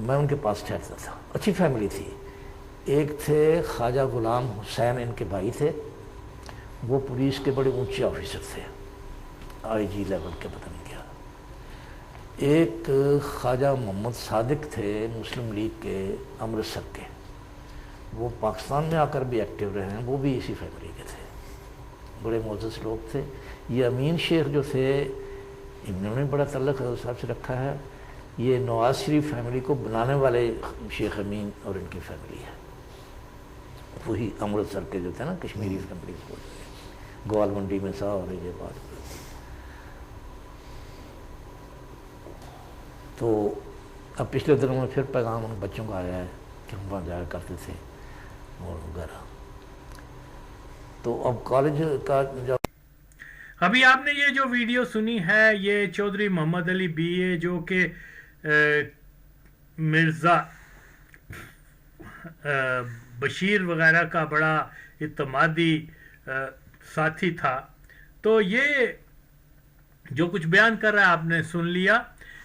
میں ان کے پاس ٹھہرتا تھا. اچھی فیملی تھی. ایک تھے خواجہ غلام حسین، ان کے بھائی تھے، وہ پولیس کے بڑے اونچے آفیسر تھے، آئی جی لیول کے، پتہ نہیں کیا. ایک خواجہ محمد صادق تھے مسلم لیگ کے امرتسر کے، وہ پاکستان میں آ کر بھی ایکٹیو رہے ہیں، وہ بھی اسی فیملی کے تھے، بڑے معزز لوگ تھے. یہ امین شیخ جو تھے، انہوں نے بڑا تعلق حضرت صاحب سے رکھا ہے. یہ نواز شریف فیملی کو بنانے والے شیخ امین اور ان کی فیملی ہے، وہی امرتسر کے جو تھے نا کشمیری فیملی کو، گوال منڈی میں تھا. اور یہ بات تو اب پچھلے دنوں میں پھر پیغام ان بچوں کا آیا ہے کہ ہم وہاں جایا کرتے تھے اور وغیرہ. تو اب کالج کا جب ابھی آپ نے یہ جو ویڈیو سنی ہے، یہ چودھری محمد علی بی اے جو کہ مرزا بشیر وغیرہ کا بڑا اعتمادی ساتھی تھا، تو یہ جو کچھ بیان کر رہا ہے آپ نے سن لیا.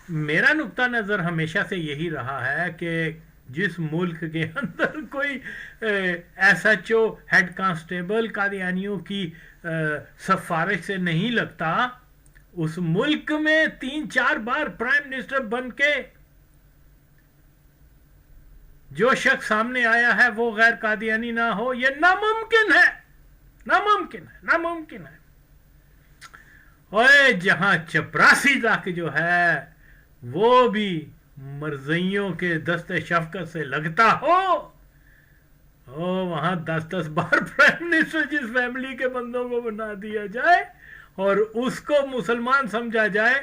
میرا نقطہ نظر ہمیشہ سے یہی رہا ہے کہ جس ملک کے اندر کوئی S H O head constable قادیانیوں کی سفارش سے نہیں لگتا، اس ملک میں 3-4 بار پرائم منسٹر بن کے جو شخص سامنے آیا ہے وہ غیر قادیانی نہ ہو، یہ ناممکن ہے، ناممکن ہے، ناممکن ہے. اور جہاں چپراسی تک جو ہے وہ بھی مرزائیوں کے دست شفقت سے لگتا ہو، وہاں 10 بار پرائم منسٹر جس فیملی کے بندوں کو بنا دیا جائے اور اس کو مسلمان سمجھا جائے،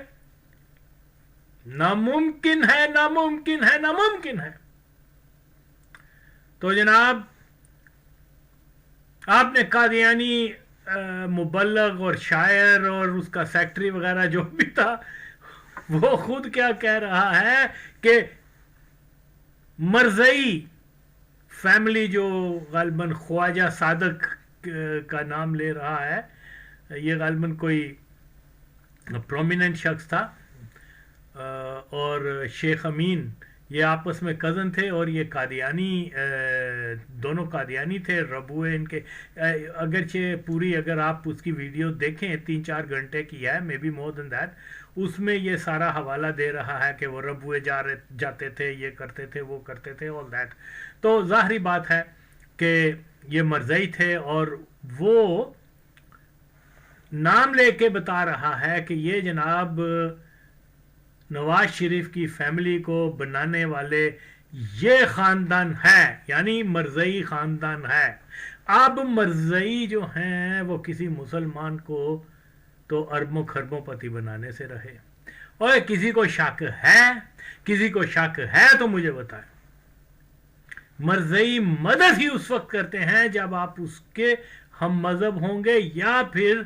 ناممکن ہے، ناممکن ہے، ناممکن ہے. تو جناب آپ نے قادیانی مبلغ اور شاعر اور اس کا سیکٹری وغیرہ جو بھی تھا، وہ خود کیا کہہ رہا ہے کہ مرزائی فیملی جو غالباً خواجہ صادق کا نام لے رہا ہے، یہ غالباً کوئی پرومیننٹ شخص تھا، اور شیخ امین یہ آپس میں کزن تھے، اور یہ قادیانی، دونوں قادیانی تھے. ربوے ان کے، اگرچہ پوری اگر آپ اس کی ویڈیو دیکھیں 3-4 گھنٹے کی ہے، may be more then that, اس میں یہ سارا حوالہ دے رہا ہے کہ وہ ربوے جاتے تھے، یہ کرتے تھے، وہ کرتے تھے، all that. تو ظاہری بات ہے کہ یہ مرزائی تھے، اور وہ نام لے کے بتا رہا ہے کہ یہ جناب نواز شریف کی فیملی کو بنانے والے یہ خاندان ہے، یعنی مرزائی خاندان ہے. اب مرزائی جو ہیں وہ کسی مسلمان کو تو اربوں خربوں پتی بنانے سے رہے. اور کسی کو شک ہے، کسی کو شک ہے تو مجھے بتائیں. مرزائی مدد ہی اس وقت کرتے ہیں جب آپ اس کے ہم مذہب ہوں گے یا پھر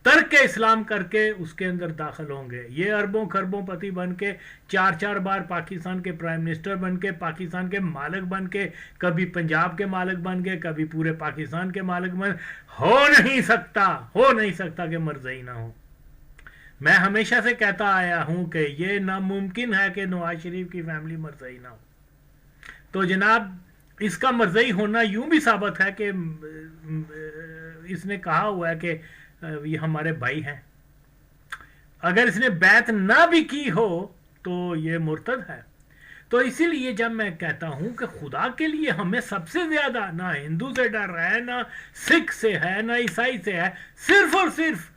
ترک اسلام کر کے اس کے اندر داخل ہوں گے. یہ اربوں خربوں پتی بن کے 4 بار پاکستان کے پرائم منسٹر بن کے، پاکستان کے مالک بن کے، کبھی پنجاب کے مالک بن کے، کبھی پورے پاکستان کے مالک بن، ہو نہیں سکتا کہ مرزائی نہ ہو. میں ہمیشہ سے کہتا آیا ہوں کہ یہ ناممکن ہے کہ نواز شریف کی فیملی مرزائی نہ ہو. تو جناب اس کا مرزائی ہونا یوں بھی ثابت ہے کہ اس نے کہا ہوا ہے کہ یہ ہمارے بھائی ہیں. اگر اس نے بیعت نہ بھی کی ہو تو یہ مرتد ہے. تو اسی لیے جب میں کہتا ہوں کہ خدا کے لیے ہمیں سب سے زیادہ نہ ہندو سے ڈر ہے، نہ سکھ سے ہے، نہ عیسائی سے ہے، صرف اور صرف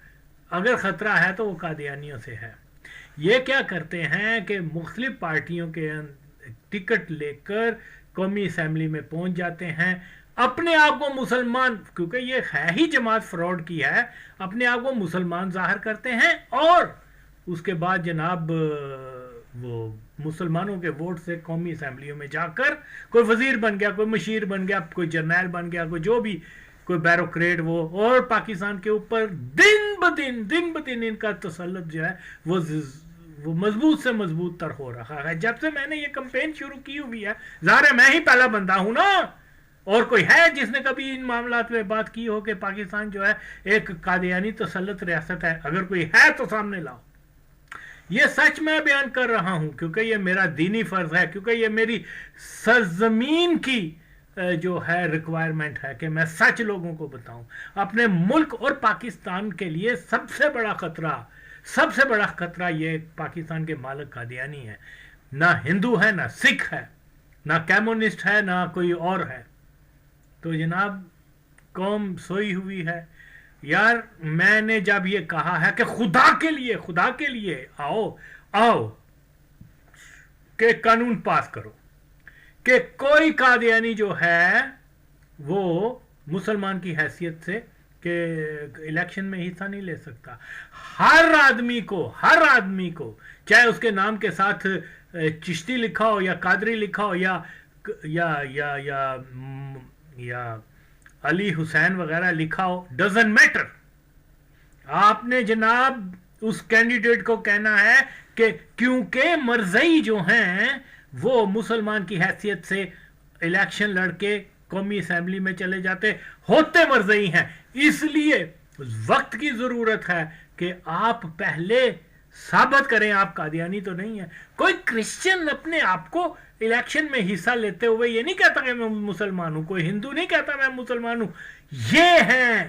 اگر خطرہ ہے تو وہ قادیانیوں سے ہے. یہ کیا کرتے ہیں کہ مختلف پارٹیوں کے ٹکٹ لے کر قومی اسمبلی میں پہنچ جاتے ہیں، اپنے آپ کو مسلمان، کیونکہ یہ ہے ہی جماعت فراڈ کی ہے، اپنے آپ کو مسلمان ظاہر کرتے ہیں، اور اس کے بعد جناب وہ مسلمانوں کے ووٹ سے قومی اسمبلیوں میں جا کر کوئی وزیر بن گیا، کوئی مشیر بن گیا، کوئی جرنیل بن گیا، کوئی جو بھی، کوئی بیروکریٹ، وہ، اور پاکستان کے اوپر دن بدن ان کا تسلط جو ہے وہ مضبوط سے مضبوط تر ہو رہا ہے. جب سے میں نے یہ کمپین شروع کی ہوئی ہے، ظاہر ہے میں ہی پہلا بندہ ہوں نا، اور کوئی ہے جس نے کبھی ان معاملات میں بات کی ہو کہ پاکستان جو ہے ایک قادیانی تسلط ریاست ہے؟ اگر کوئی ہے تو سامنے لاؤ. یہ سچ میں بیان کر رہا ہوں کیونکہ یہ میرا دینی فرض ہے، کیونکہ یہ میری سرزمین کی جو ہے ریکوائرمنٹ ہے کہ میں سچ لوگوں کو بتاؤں۔ اپنے ملک اور پاکستان کے لیے سب سے بڑا خطرہ یہ پاکستان کے مالک قادیانی ہے، نہ ہندو ہے، نہ سکھ ہے، نہ کمیونسٹ ہے، نہ کوئی اور ہے۔ تو جناب قوم سوئی ہوئی ہے۔ یار میں نے جب یہ کہا ہے کہ خدا کے لیے آؤ کہ قانون پاس کرو کہ کوئی قادیانی جو ہے وہ مسلمان کی حیثیت سے کہ الیکشن میں حصہ نہیں لے سکتا، ہر آدمی کو چاہے اس کے نام کے ساتھ چشتی لکھا ہو یا قادری لکھا ہو یا علی حسین وغیرہ لکھا ہو، ڈزنٹ میٹر۔ آپ نے جناب اس کینڈیڈیٹ کو کہنا ہے کہ کیونکہ مرزئی جو ہیں وہ مسلمان کی حیثیت سے الیکشن لڑ کے قومی اسمبلی میں چلے جاتے ہوتے مرزئی ہیں، اس لیے وقت کی ضرورت ہے کہ آپ پہلے ثابت کریں آپ قادیانی تو نہیں ہیں۔ کوئی کرسچن اپنے آپ کو الیکشن میں حصہ لیتے ہوئے یہ نہیں کہتا کہ میں مسلمان ہوں، کوئی ہندو نہیں کہتا میں مسلمان ہوں۔ یہ ہیں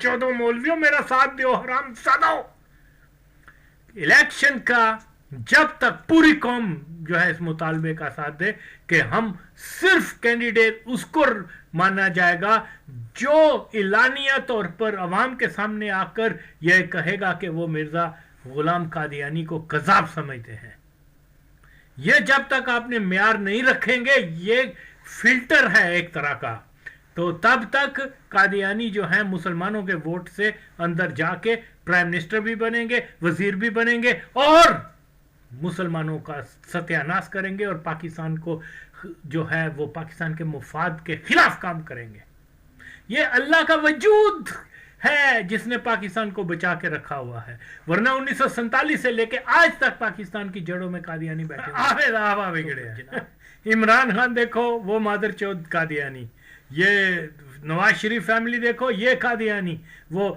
چودہ مولویوں، میرا ساتھ دیو حرام زادو۔ الیکشن کا جب تک پوری قوم جو ہے اس مطالبے کا ساتھ دے کہ ہم صرف کینڈیڈیٹ اس کو مانا جائے گا جو اعلانیہ طور پر عوام کے سامنے آ کر یہ کہے گا کہ وہ مرزا غلام قادیانی کو کذاب سمجھتے ہیں۔ یہ جب تک آپ نے معیار نہیں رکھیں گے، یہ فلٹر ہے ایک طرح کا، تو تب تک قادیانی جو ہیں مسلمانوں کے ووٹ سے اندر جا کے پرائم منسٹر بھی بنیں گے، وزیر بھی بنیں گے اور مسلمانوں کا ستیہ ناش کریں گے اور پاکستان کو جو ہے وہ پاکستان کے مفاد کے خلاف کام کریں گے۔ یہ اللہ کا وجود ہے جس نے پاکستان کو بچا کے رکھا ہوا ہے، ورنہ 1947 سے لے کے آج تک پاکستان کی جڑوں میں قادیانی بیٹھے بگڑے ہیں۔ عمران خان دیکھو وہ مادر چود قادیانی، یہ نواز شریف فیملی دیکھو یہ قادیانی، وہ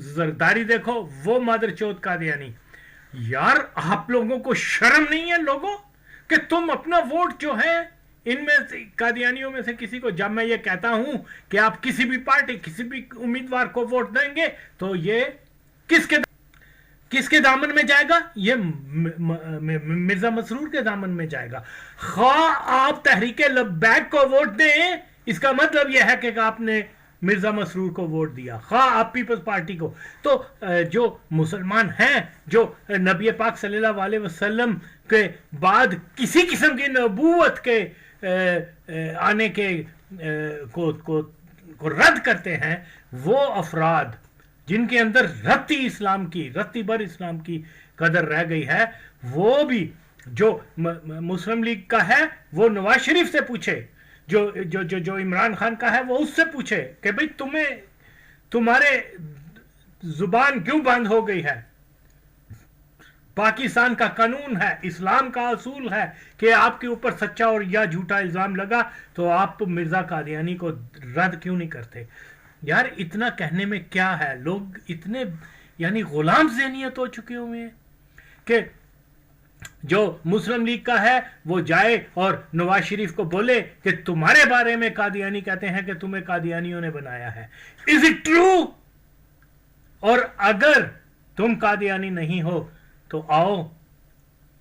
زرداری دیکھو وہ مادر چود قادیانی۔ یار آپ لوگوں کو شرم نہیں ہے لوگوں کہ تم اپنا ووٹ جو ہے ان میں سے قادیانیوں میں سے کسی کو، جب میں یہ کہتا ہوں کہ آپ کسی بھی پارٹی کسی بھی امیدوار کو ووٹ دیں گے تو یہ کس کے دامن میں جائے گا؟ یہ مرزا مسرور کے دامن میں جائے گا۔ خواہ آپ تحریک لبیک کو ووٹ دیں، اس کا مطلب یہ ہے کہ آپ نے مرزا مسرور کو ووٹ دیا، خواہ آپ پیپلز پارٹی کو۔ تو جو مسلمان ہیں جو نبی پاک صلی اللہ علیہ وسلم کے بعد کسی قسم کی نبوت کے آنے کے کو رد کرتے ہیں، وہ افراد جن کے اندر رتی بر اسلام کی قدر رہ گئی ہے، وہ بھی جو مسلم لیگ کا ہے وہ نواز شریف سے پوچھے، جو عمران خان کا ہے وہ اس سے پوچھے کہ بھئی تمہارے زبان کیوں بند ہو گئی ہے؟ پاکستان کا قانون ہے، اسلام کا اصول ہے کہ آپ کے اوپر سچا اور یا جھوٹا الزام لگا تو آپ مرزا قادیانی کو رد کیوں نہیں کرتے؟ یار اتنا کہنے میں کیا ہے؟ لوگ اتنے یعنی غلام ذہنیت ہو چکے ہوئے ہیں کہ جو مسلم لیگ کا ہے وہ جائے اور نواز شریف کو بولے کہ تمہارے بارے میں قادیانی کہتے ہیں کہ تمہیں قادیانیوں نے بنایا ہے۔ Is it true؟ اور اگر تم قادیانی نہیں ہو تو آؤ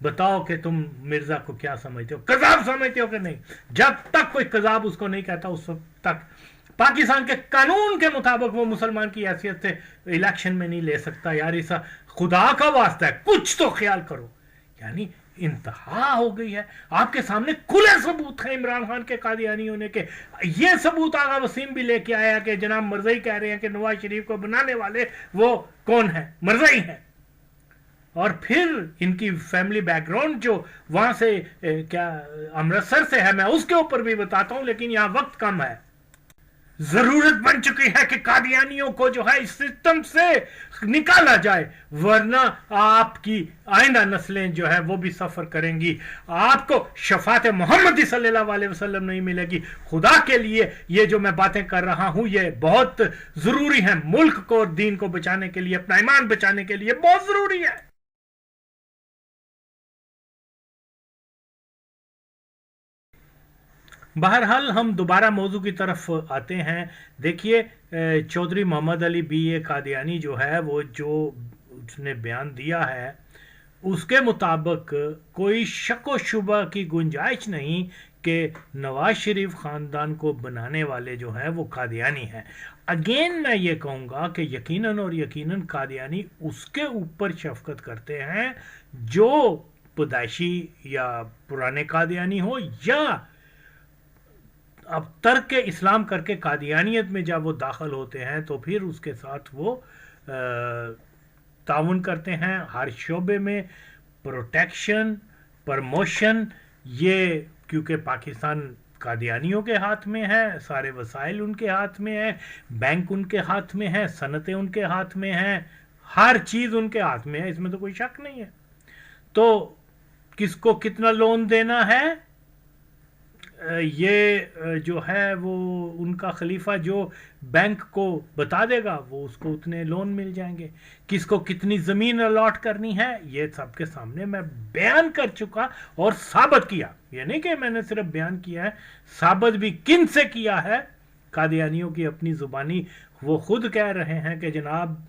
بتاؤ کہ تم مرزا کو کیا سمجھتے ہو، قذاب سمجھتے ہو کہ نہیں؟ جب تک کوئی قذاب اس کو نہیں کہتا اس وقت تک پاکستان کے قانون کے مطابق وہ مسلمان کی حیثیت سے الیکشن میں نہیں لے سکتا۔ یار اسا خدا کا واسطہ ہے کچھ تو خیال کرو، یعنی انتہا ہو گئی ہے۔ آپ کے سامنے کھلے ثبوت ہیں عمران خان کے قادیانی ہونے کے۔ یہ ثبوت آغا وسیم بھی لے کے آیا کہ جناب مرزئی کہہ رہے ہیں کہ نواز شریف کو بنانے والے وہ کون ہیں؟ مرزئی ہیں۔ اور پھر ان کی فیملی بیک گراؤنڈ جو وہاں سے کیا امرتسر سے ہے، میں اس کے اوپر بھی بتاتا ہوں، لیکن یہاں وقت کم ہے۔ ضرورت بن چکی ہے کہ قادیانیوں کو جو ہے اس سسٹم سے نکالا جائے، ورنہ آپ کی آئندہ نسلیں جو ہے وہ بھی سفر کریں گی، آپ کو شفاعت محمدی صلی اللہ علیہ وسلم نہیں ملے گی۔ خدا کے لیے یہ جو میں باتیں کر رہا ہوں یہ بہت ضروری ہیں، ملک کو اور دین کو بچانے کے لیے، اپنا ایمان بچانے کے لیے بہت ضروری ہے۔ بہرحال ہم دوبارہ موضوع کی طرف آتے ہیں. دیکھیے چودھری محمد علی بی اے قادیانی جو ہے وہ جو اس نے بیان دیا ہے اس کے مطابق کوئی شک و شبہ کی گنجائش نہیں کہ نواز شریف خاندان کو بنانے والے جو ہیں وہ قادیانی ہیں. اگین میں یہ کہوں گا کہ یقیناً اور یقیناً قادیانی اس کے اوپر شفقت کرتے ہیں جو پیدائشی یا پرانے قادیانی ہو یا اب ترک اسلام کر کے قادیانیت میں جب وہ داخل ہوتے ہیں تو پھر اس کے ساتھ وہ تعاون کرتے ہیں ہر شعبے میں. پروٹیکشن، پرموشن، یہ کیونکہ پاکستان قادیانیوں کے ہاتھ میں ہے، سارے وسائل ان کے ہاتھ میں ہیں، بینک ان کے ہاتھ میں ہیں، صنعتیں ان کے ہاتھ میں ہیں، ہر چیز ان کے ہاتھ میں ہے، اس میں تو کوئی شک نہیں ہے. تو کس کو کتنا لون دینا ہے یہ جو ہے وہ ان کا خلیفہ جو بینک کو بتا دے گا وہ اس کو اتنے لون مل جائیں گے. کس کو کتنی زمین الاٹ کرنی ہے یہ سب کے سامنے میں بیان کر چکا اور ثابت کیا. یہ نہیں کہ میں نے صرف بیان کیا ہے، ثابت بھی کن سے کیا ہے. قادیانیوں کی اپنی زبانی وہ خود کہہ رہے ہیں کہ جناب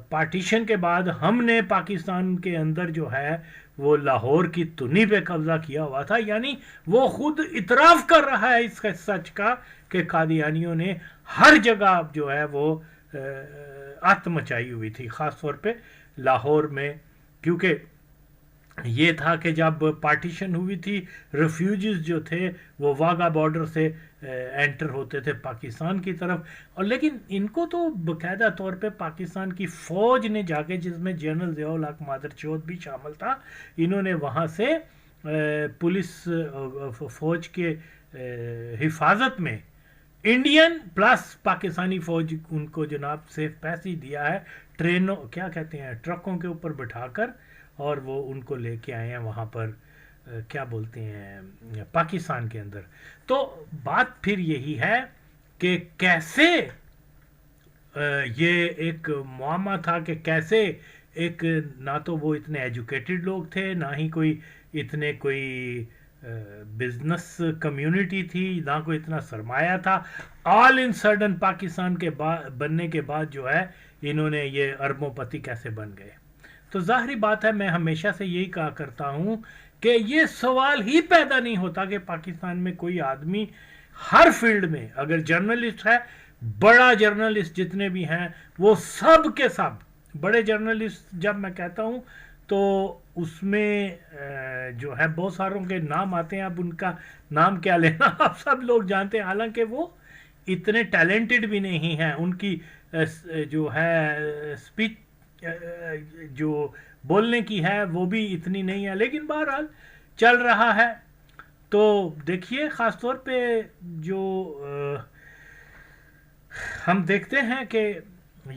پارٹیشن کے بعد ہم نے پاکستان کے اندر جو ہے وہ لاہور کی تنی پہ قبضہ کیا ہوا تھا. یعنی وہ خود اعتراف کر رہا ہے اس سچ کا کہ قادیانیوں نے ہر جگہ جو ہے وہ آت مچائی ہوئی تھی، خاص طور پہ لاہور میں. کیونکہ یہ تھا کہ جب پارٹیشن ہوئی تھی ریفیوجیز جو تھے وہ واگا بارڈر سے انٹر ہوتے تھے پاکستان کی طرف، اور لیکن ان کو تو باقاعدہ طور پہ پاکستان کی فوج نے جا کے، جس میں جنرل ضیاء الحق مادر چودھ بھی شامل تھا، انہوں نے وہاں سے پولیس فوج کے حفاظت میں انڈین پلس پاکستانی فوج ان کو جناب سیف پیسے دیا ہے، ٹرینوں کیا کہتے ہیں ٹرکوں کے اوپر بٹھا کر، اور وہ ان کو لے کے آئے ہیں وہاں پر کیا بولتے ہیں پاکستان کے اندر. تو بات پھر یہی ہے کہ کیسے یہ ایک معمہ تھا کہ کیسے ایک نہ تو وہ اتنے ایجوکیٹڈ لوگ تھے، نہ ہی کوئی اتنے کوئی بزنس کمیونٹی تھی، نہ کوئی اتنا سرمایہ تھا. آل ان سڈن پاکستان کے بننے کے بعد جو ہے انہوں نے یہ اربوں پتی کیسے بن گئے. تو ظاہری بات ہے میں ہمیشہ سے یہی کہا کرتا ہوں کہ یہ سوال ہی پیدا نہیں ہوتا کہ پاکستان میں کوئی آدمی ہر فیلڈ میں، اگر جرنلسٹ ہے، بڑا جرنلسٹ جتنے بھی ہیں وہ سب کے سب بڑے جرنلسٹ، جب میں کہتا ہوں تو اس میں جو ہے بہت ساروں کے نام آتے ہیں. اب ان کا نام کیا لینا آپ سب لوگ جانتے ہیں، حالانکہ وہ اتنے ٹیلنٹڈ بھی نہیں ہیں، ان کی جو ہے اسپیچ جو بولنے کی ہے وہ بھی اتنی نہیں ہے، لیکن بہرحال چل رہا ہے. تو دیکھیے خاص طور پہ جو ہم دیکھتے ہیں کہ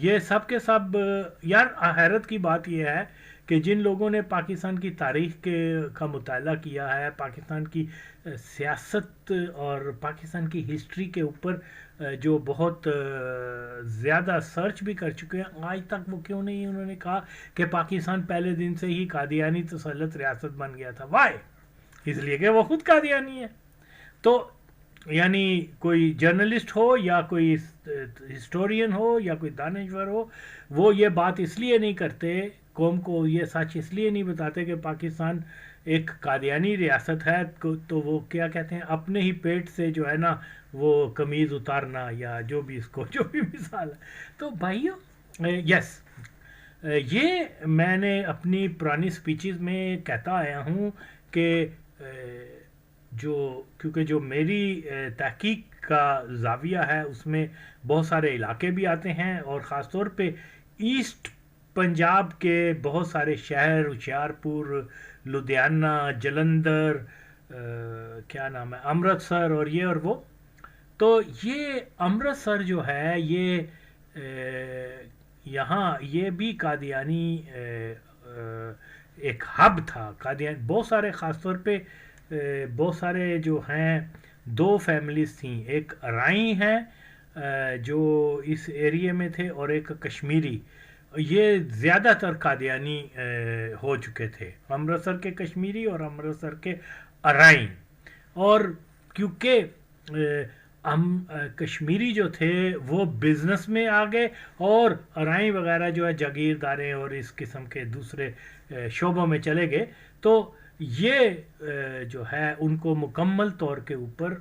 یہ سب کے سب، یار حیرت کی بات یہ ہے کہ جن لوگوں نے پاکستان کی تاریخ کا مطالعہ کیا ہے، پاکستان کی سیاست اور پاکستان کی ہسٹری کے اوپر جو بہت زیادہ سرچ بھی کر چکے ہیں، آج تک وہ کیوں نہیں انہوں نے کہا کہ پاکستان پہلے دن سے ہی قادیانی تسلط ریاست بن گیا تھا. وائی؟ اس لیے کہ وہ خود قادیانی ہے. تو یعنی کوئی جرنلسٹ ہو یا کوئی ہسٹورین ہو یا کوئی دانشور ہو، وہ یہ بات اس لیے نہیں کرتے، قوم کو یہ سچ اس لیے نہیں بتاتے کہ پاکستان ایک قادیانی ریاست ہے، تو وہ کیا کہتے ہیں اپنے ہی پیٹ سے جو ہے نا وہ قمیض اتارنا یا جو بھی اس کو جو بھی مثال ہے. تو بھائیو یس، یہ میں نے اپنی پرانی سپیچز میں کہتا آیا ہوں کہ کیونکہ جو میری تحقیق کا زاویہ ہے اس میں بہت سارے علاقے بھی آتے ہیں، اور خاص طور پہ ایسٹ پنجاب کے بہت سارے شہر، ہوشیارپور، لدھیانہ، جلندر، کیا نام ہے، امرتسر اور یہ اور وہ. تو یہ امرتسر جو ہے یہ یہاں یہ بھی قادیانی ایک ہب تھا. قادیانی بہت سارے، خاص طور پہ بہت سارے جو ہیں، دو فیملیز تھیں، ایک ارائی ہیں جو اس ایریے میں تھے اور ایک کشمیری. یہ زیادہ تر قادیانی ہو چکے تھے، امرتسر کے کشمیری اور امرتسر کے ارائیں. اور کیونکہ ہم کشمیری جو تھے وہ بزنس میں آ گئے اور ارائیں وغیرہ جو ہے جاگیرداریں اور اس قسم کے دوسرے شعبوں میں چلے گئے، تو یہ جو ہے ان کو مکمل طور کے اوپر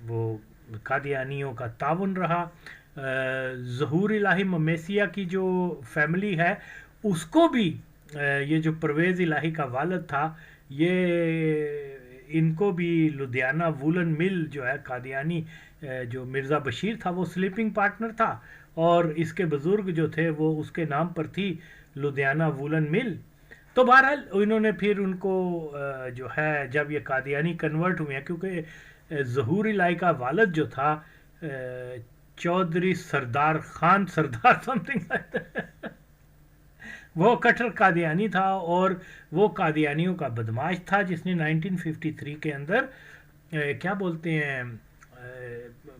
وہ قادیانیوں کا تعاون رہا۔ ظہور الہی ممیسیہ کی جو فیملی ہے اس کو بھی یہ جو پرویز الہی کا والد تھا، یہ ان کو بھی لدھیانہ وولن مل جو ہے قادیانی، جو مرزا بشیر تھا وہ سلیپنگ پارٹنر تھا، اور اس کے بزرگ جو تھے وہ اس کے نام پر تھی لدھیانہ وولن مل۔ تو بہرحال انہوں نے پھر ان کو جو ہے جب یہ قادیانی کنورٹ ہوئے ہیں، کیونکہ ظہور الہی کا والد جو تھا چودھری سردار خان سردار سم تھنگ وہ کٹر قادیانی تھا، اور وہ قادیانیوں کا بدماش تھا جس نے 1953 کے اندر کیا بولتے ہیں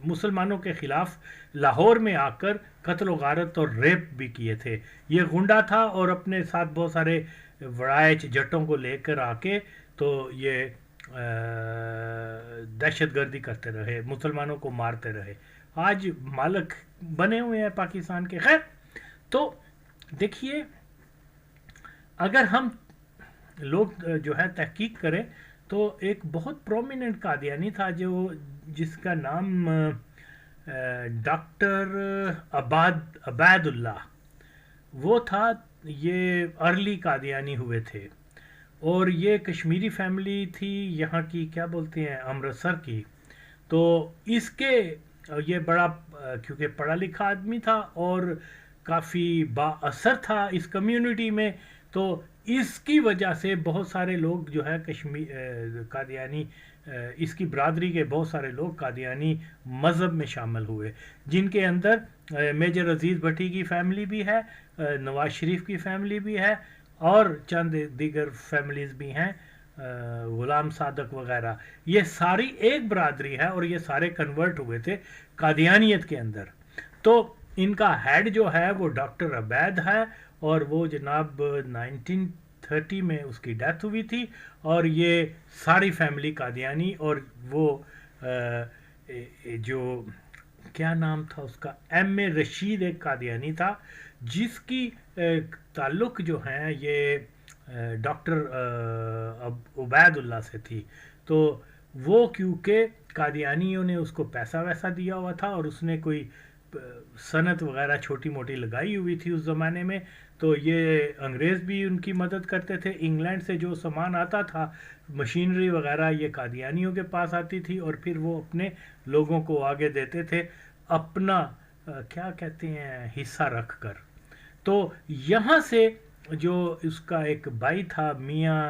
مسلمانوں کے خلاف لاہور میں آ کر قتل و غارت اور ریپ بھی کیے تھے۔ یہ غنڈہ تھا اور اپنے ساتھ بہت سارے وڑائچ جٹوں کو لے کر آ کے تو یہ دہشت گردی کرتے رہے، مسلمانوں کو مارتے رہے، آج مالک بنے ہوئے ہیں پاکستان کے۔ خیر، تو دیکھیے اگر ہم لوگ جو ہے تحقیق کریں تو ایک بہت پرومیننٹ قادیانی تھا جس کا نام ڈاکٹر عبید اللہ وہ تھا۔ یہ ارلی قادیانی ہوئے تھے، اور یہ کشمیری فیملی تھی یہاں کی، کیا بولتے ہیں، امرتسر کی۔ تو اس کے یہ بڑا کیونکہ پڑھا لکھا آدمی تھا اور کافی با اثر تھا اس کمیونٹی میں، تو اس کی وجہ سے بہت سارے لوگ جو ہے قادیانی، اس کی برادری کے بہت سارے لوگ قادیانی مذہب میں شامل ہوئے، جن کے اندر میجر عزیز بھٹی کی فیملی بھی ہے، نواز شریف کی فیملی بھی ہے، اور چند دیگر فیملیز بھی ہیں، غلام صادق وغیرہ۔ یہ ساری ایک برادری ہے اور یہ سارے کنورٹ ہوئے تھے قادیانیت کے اندر۔ تو ان کا ہیڈ جو ہے وہ ڈاکٹر عبید ہے، اور وہ جناب 1930 میں اس کی ڈیتھ ہوئی تھی، اور یہ ساری فیملی قادیانی، اور وہ جو کیا نام تھا اس کا، ایم اے رشید ایک قادیانی تھا جس کی تعلق جو ہیں یہ ڈاکٹر عبید اللہ سے تھی۔ تو وہ کیونکہ قادیانیوں نے اس کو پیسہ ویسا دیا ہوا تھا اور اس نے کوئی صنعت وغیرہ چھوٹی موٹی لگائی ہوئی تھی اس زمانے میں، تو یہ انگریز بھی ان کی مدد کرتے تھے۔ انگلینڈ سے جو سامان آتا تھا، مشینری وغیرہ، یہ قادیانیوں کے پاس آتی تھی، اور پھر وہ اپنے لوگوں کو آگے دیتے تھے اپنا کیا کہتے ہیں حصہ رکھ کر۔ تو یہاں سے جو اس کا ایک بھائی تھا، میاں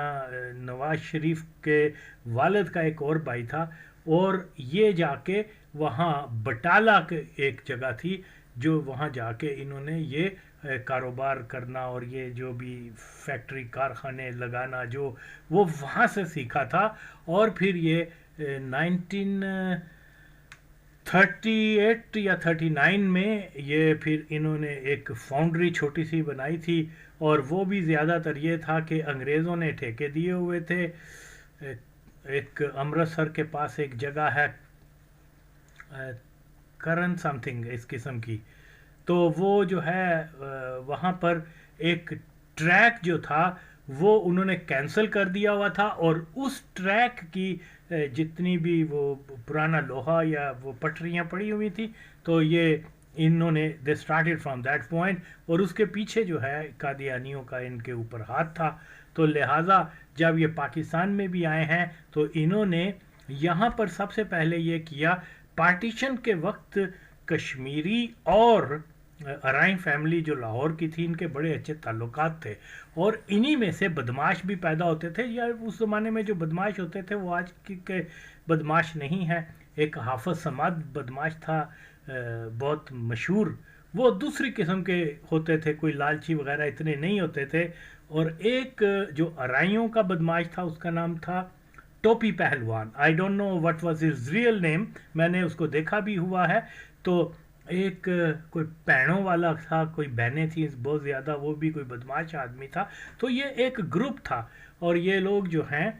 نواز شریف کے والد کا ایک اور بھائی تھا، اور یہ جا کے وہاں بٹالہ ایک جگہ تھی، جو وہاں جا کے انہوں نے یہ کاروبار کرنا اور یہ جو بھی فیکٹری کارخانے لگانا جو وہ وہاں سے سیکھا تھا، اور پھر یہ 1938 یا 39 میں یہ پھر انہوں نے ایک فاؤنڈری چھوٹی سی بنائی تھی، اور وہ بھی زیادہ تر یہ تھا کہ انگریزوں نے ٹھیکے دیے ہوئے تھے۔ ایک امرتسر کے پاس ایک جگہ ہے کرن سم تھنگ اس قسم کی، تو وہ جو ہے وہاں پر ایک ٹریک جو تھا وہ انہوں نے کینسل کر دیا ہوا تھا، اور اس ٹریک کی جتنی بھی وہ پرانا لوہا یا وہ پٹریاں پڑی ہوئی تھی، تو یہ انہوں نے they started from that point, اور اس کے پیچھے جو ہے قادیانیوں کا ان کے اوپر ہاتھ تھا۔ تو لہٰذا جب یہ پاکستان میں بھی آئے ہیں تو انہوں نے یہاں پر سب سے پہلے یہ کیا، پارٹیشن کے وقت کشمیری اور ارائیں فیملی جو لاہور کی تھی، ان کے بڑے اچھے تعلقات تھے، اور انہی میں سے بدماش بھی پیدا ہوتے تھے، یا اس زمانے میں جو بدماش ہوتے تھے وہ آج کے بدماش نہیں ہے۔ ایک حافظ صمد بدماش تھا بہت مشہور، وہ دوسری قسم کے ہوتے تھے، کوئی لالچی وغیرہ اتنے نہیں ہوتے تھے۔ اور ایک جو ارائیوں کا بدماش تھا اس کا نام تھا Topi Pehlwan, I don't know what was his real name, میں نے اس کو دیکھا بھی ہوا ہے۔ تو ایک کوئی پینوں والا تھا، کوئی بہنیں تھیں بہت زیادہ، وہ بھی کوئی بدماش آدمی تھا۔ تو یہ ایک گروپ تھا، اور یہ لوگ جو ہیں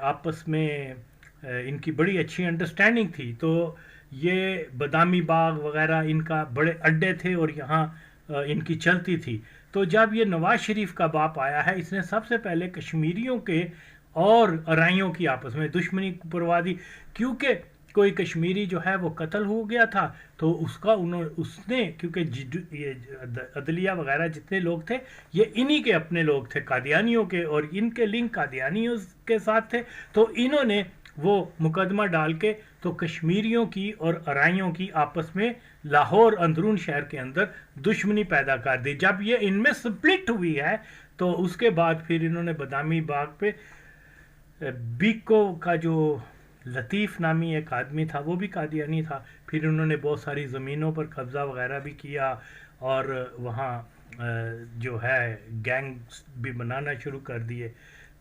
آپس میں ان کی بڑی اچھی انڈرسٹینڈنگ تھی، تو یہ بادامی باغ وغیرہ ان کا بڑے اڈے تھے اور یہاں ان کی چلتی تھی۔ تو جب یہ نواز شریف کا باپ آیا ہے، اس نے سب سے پہلے کشمیریوں کے اور ارائیوں کی آپس میں دشمنی پروا دی، کیونکہ کوئی کشمیری جو ہے وہ قتل ہو گیا تھا، تو اس نے کیونکہ یہ عدلیہ وغیرہ جتنے لوگ تھے یہ انہی کے اپنے لوگ تھے، قادیانیوں کے، اور ان کے لنک قادیانیوں کے ساتھ تھے، تو انہوں نے وہ مقدمہ ڈال کے تو کشمیریوں کی اور ارائیوں کی آپس میں لاہور اندرون شہر کے اندر دشمنی پیدا کر دی۔ جب یہ ان میں سپلٹ ہوئی ہے تو اس کے بعد پھر انہوں نے بادامی باغ پہ بیکو کا جو لطیف نامی ایک آدمی تھا وہ بھی قادیانی تھا، پھر انہوں نے بہت ساری زمینوں پر قبضہ وغیرہ بھی کیا اور وہاں جو ہے گینگز بھی بنانا شروع کر دیے۔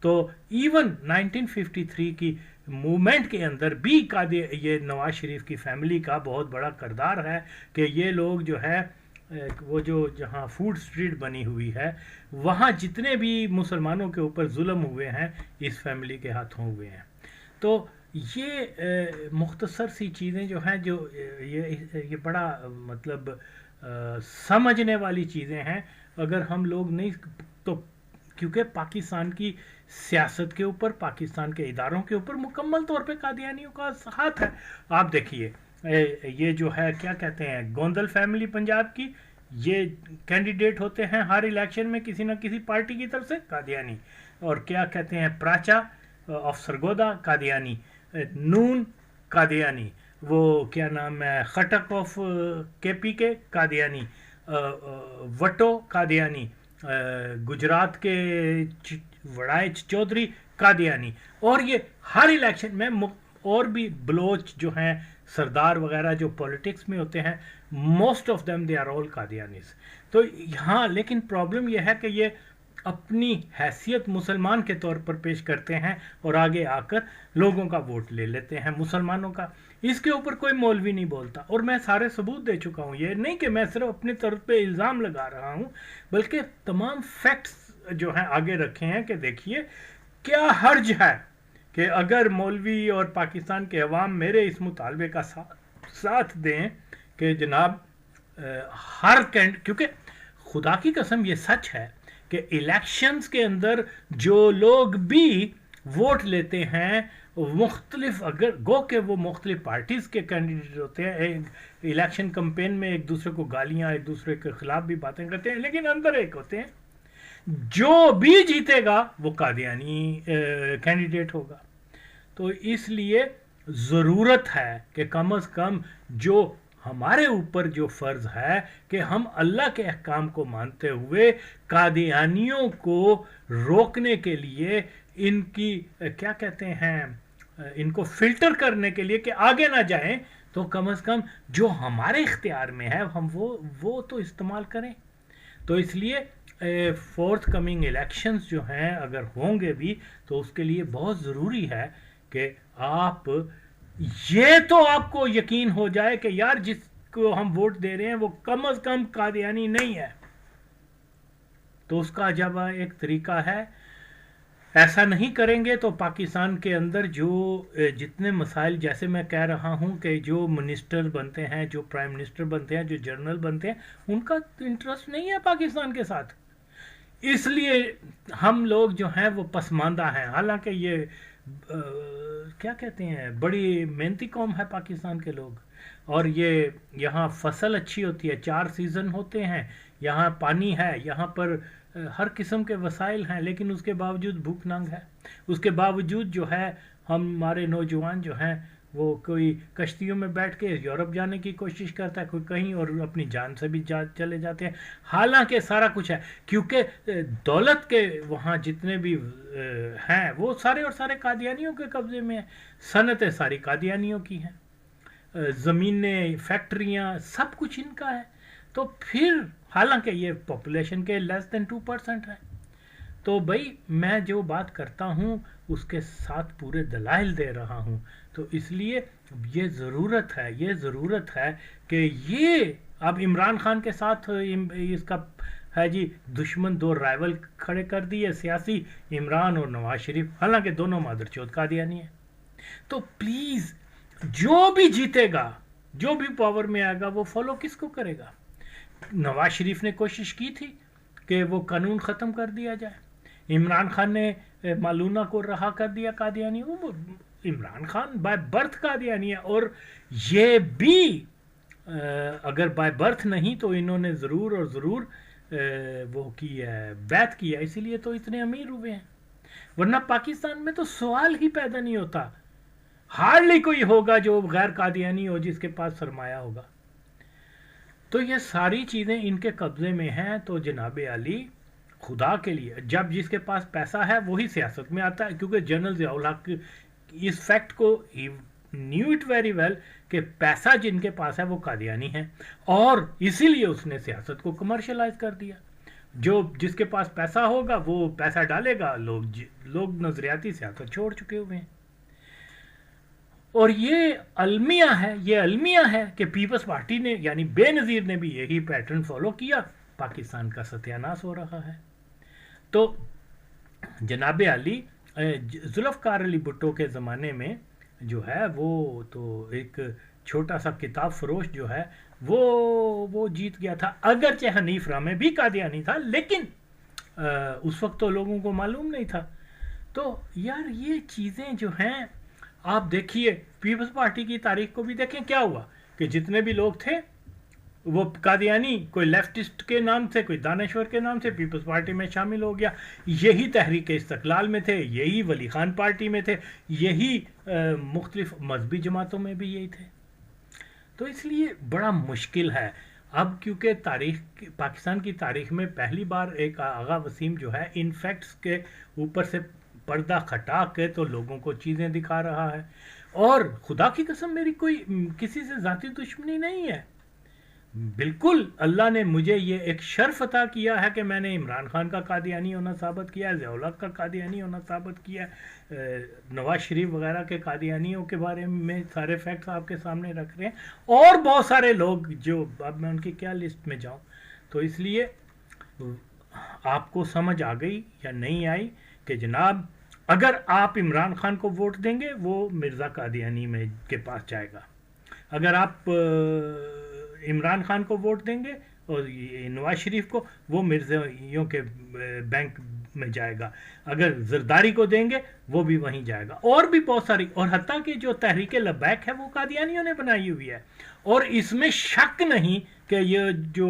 تو ایون 1953 کی موومنٹ کے اندر بھی یہ نواز شریف کی فیملی کا بہت بڑا کردار ہے کہ یہ لوگ جو ہے وہ جو جہاں فوڈ سٹریٹ بنی ہوئی ہے وہاں جتنے بھی مسلمانوں کے اوپر ظلم ہوئے ہیں اس فیملی کے ہاتھوں ہوئے ہیں۔ تو یہ مختصر سی چیزیں جو ہیں جو یہ بڑا مطلب سمجھنے والی چیزیں ہیں، اگر ہم لوگ نہیں تو کیونکہ پاکستان کی سیاست کے اوپر، پاکستان کے اداروں کے اوپر مکمل طور پہ قادیانیوں کا ہاتھ ہے۔ آپ دیکھیے یہ جو ہے کیا کہتے ہیں گوندل فیملی پنجاب کی، یہ کینڈیڈیٹ ہوتے ہیں ہر الیکشن میں کسی نہ کسی پارٹی کی طرف سے قادیانی، اور کیا کہتے ہیں پراچا آف سرگودا قادیانی، نون قادیانی، وہ کیا نام ہے خٹک آف کے پی کے قادیانی، وٹو قادیانی، گجرات کے وڑائے چودھری قادیانی، اور یہ ہر الیکشن میں اور بھی بلوچ جو ہیں سردار وغیرہ جو پولیٹکس میں ہوتے ہیں most of them they are all Qadianis. تو یہاں لیکن پرابلم یہ ہے کہ یہ اپنی حیثیت مسلمان کے طور پر پیش کرتے ہیں اور آگے آ کر لوگوں کا ووٹ لے لیتے ہیں مسلمانوں کا، اس کے اوپر کوئی مولوی نہیں بولتا، اور میں سارے ثبوت دے چکا ہوں، یہ نہیں کہ میں صرف اپنی طرف پہ الزام لگا رہا ہوں بلکہ تمام فیکٹس جو ہیں آگے رکھے ہیں کہ دیکھیے کیا حرج ہے کہ اگر مولوی اور پاکستان کے عوام میرے اس مطالبے کا ساتھ دیں کہ جناب کیونکہ خدا کی قسم یہ سچ ہے کہ الیکشنز کے اندر جو لوگ بھی ووٹ لیتے ہیں مختلف، اگر گو کہ وہ مختلف پارٹیز کے کینڈیڈیٹ ہوتے ہیں، الیکشن کمپین میں ایک دوسرے کو گالیاں، ایک دوسرے کے خلاف بھی باتیں کرتے ہیں، لیکن اندر ایک ہوتے ہیں، جو بھی جیتے گا وہ قادیانی کینڈیڈیٹ ہوگا۔ تو اس لیے ضرورت ہے کہ کم از کم جو ہمارے اوپر جو فرض ہے کہ ہم اللہ کے احکام کو مانتے ہوئے قادیانیوں کو روکنے کے لیے، ان کی کیا کہتے ہیں ان کو فلٹر کرنے کے لیے کہ آگے نہ جائیں، تو کم از کم جو ہمارے اختیار میں ہے ہم وہ تو استعمال کریں۔ تو اس لیے فورتھ کمنگ الیکشنز جو ہیں اگر ہوں گے بھی تو اس کے لیے بہت ضروری ہے کہ آپ یہ تو آپ کو یقین ہو جائے کہ یار جس کو ہم ووٹ دے رہے ہیں وہ کم از کم قادیانی نہیں ہے۔ تو اس کا جب ایک طریقہ ہے، ایسا نہیں کریں گے تو پاکستان کے اندر جو جتنے مسائل، جیسے میں کہہ رہا ہوں کہ جو منسٹر بنتے ہیں، جو پرائم منسٹر بنتے ہیں، جو جنرل بنتے ہیں، ان کا انٹرسٹ نہیں ہے پاکستان کے ساتھ، اس لیے ہم لوگ جو ہیں وہ پسماندہ ہیں۔ حالانکہ یہ کیا کہتے ہیں بڑی محنتی قوم ہے پاکستان کے لوگ، اور یہ یہاں فصل اچھی ہوتی ہے، 4 سیزن ہوتے ہیں، یہاں پانی ہے، یہاں پر ہر قسم کے وسائل ہیں، لیکن اس کے باوجود بھوک ننگ ہے۔ اس کے باوجود جو ہے ہمارے نوجوان جو ہیں وہ کوئی کشتیوں میں بیٹھ کے یورپ جانے کی کوشش کرتا ہے، کوئی کہیں، اور اپنی جان سے بھی چلے جاتے ہیں، حالانکہ سارا کچھ ہے کیونکہ دولت کے وہاں جتنے بھی ہیں وہ سارے اور سارے قادیانیوں کے قبضے میں ہیں، صنعتیں ساری قادیانیوں کی ہیں، زمینیں، فیکٹریاں، سب کچھ ان کا ہے۔ تو پھر حالانکہ یہ پاپولیشن کے لیس دین 2% ہے۔ تو بھائی میں جو بات کرتا ہوں اس کے ساتھ پورے دلائل دے رہا ہوں، تو اس لیے یہ ضرورت ہے کہ یہ اب عمران خان کے ساتھ اس کا ہے جی دشمن، 2 رائیول کھڑے کر دیے سیاسی، عمران اور نواز شریف، حالانکہ دونوں مادر چوت قادیانی ہیں۔ تو پلیز جو بھی جیتے گا، جو بھی پاور میں آئے گا، وہ فالو کس کو کرے گا؟ نواز شریف نے کوشش کی تھی کہ وہ قانون ختم کر دیا جائے، عمران خان نے مالونہ کو رہا کر دیا قادیانی، وہ عمران خان بائی برتھ قادیانی ہے، اور یہ بھی اگر بائی برتھ نہیں تو انہوں نے ضرور اور ضرور وہ کی ہے، بیعت کی ہے، اسی لیے تو اتنے امیر ہوئے ہیں، ورنہ پاکستان میں تو سوال ہی پیدا نہیں ہوتا، ہارڈلی کوئی ہوگا جو غیر قادیانی ہو جس کے پاس سرمایہ ہوگا۔ تو یہ ساری چیزیں ان کے قبضے میں ہیں، تو جناب علی خدا کے لیے، جب جس کے پاس پیسہ ہے وہی سیاست میں آتا ہے، کیونکہ جنرل ضیاء الحق اس فیکٹ کو نیو اٹ ویری ویل کہ پیسہ جن کے پاس ہے وہ قادیانی ہے، اور اسی لیے اس نے سیاست کو کمرشلائز کر دیا، جو جس کے پاس پیسہ ہوگا وہ پیسہ ڈالے گا، لوگ نظریاتی سیاست چھوڑ چکے ہوئے ہیں۔ اور یہ المیہ ہے کہ پیپلز پارٹی نے یعنی بے نظیر نے بھی یہی پیٹرن فالو کیا، پاکستان کا ستیہ ناش ہو رہا ہے۔ تو جناب علی ذوالفقار علی بھٹو کے زمانے میں جو ہے وہ تو ایک چھوٹا سا کتاب فروش جو ہے وہ جیت گیا تھا، اگرچہ حنیف رامے بھی قادیانی تھا، لیکن اس وقت تو لوگوں کو معلوم نہیں تھا۔ تو یار یہ چیزیں جو ہیں آپ دیکھیے، پیپلز پارٹی کی تاریخ کو بھی دیکھیں، کیا ہوا کہ جتنے بھی لوگ تھے وہ قادیانی، کوئی لیفٹسٹ کے نام سے، کوئی دانشور کے نام سے پیپلز پارٹی میں شامل ہو گیا، یہی تحریک استقلال میں تھے، یہی ولی خان پارٹی میں تھے، یہی مختلف مذہبی جماعتوں میں بھی یہی تھے۔ تو اس لیے بڑا مشکل ہے اب، کیونکہ پاکستان کی تاریخ میں پہلی بار ایک آغا وسیم جو ہے ان فیکٹس کے اوپر سے پردہ کھٹا کے تو لوگوں کو چیزیں دکھا رہا ہے، اور خدا کی قسم میری کوئی کسی سے ذاتی دشمنی نہیں ہے، بالکل اللہ نے مجھے یہ ایک شرف عطا کیا ہے کہ میں نے عمران خان کا قادیانی ہونا ثابت کیا ہے، ضیاء الحق کا قادیانی ہونا ثابت کیا ہے، نواز شریف وغیرہ کے قادیانیوں کے بارے میں سارے فیکٹس آپ کے سامنے رکھ رہے ہیں، اور بہت سارے لوگ جو اب میں ان کی کیا لسٹ میں جاؤں۔ تو اس لیے آپ کو سمجھ آ گئی یا نہیں آئی کہ جناب اگر آپ عمران خان کو ووٹ دیں گے وہ مرزا قادیانی میں کے پاس جائے گا، اگر آپ عمران خان کو ووٹ دیں گے اور نواز شریف کو، وہ مرزائیوں کے بینک میں جائے گا، اگر زرداری کو دیں گے وہ بھی وہیں جائے گا، اور بھی بہت ساری، اور حتیٰ کہ جو تحریک لبیک ہے وہ قادیانیوں نے بنائی ہوئی ہے، اور اس میں شک نہیں کہ یہ جو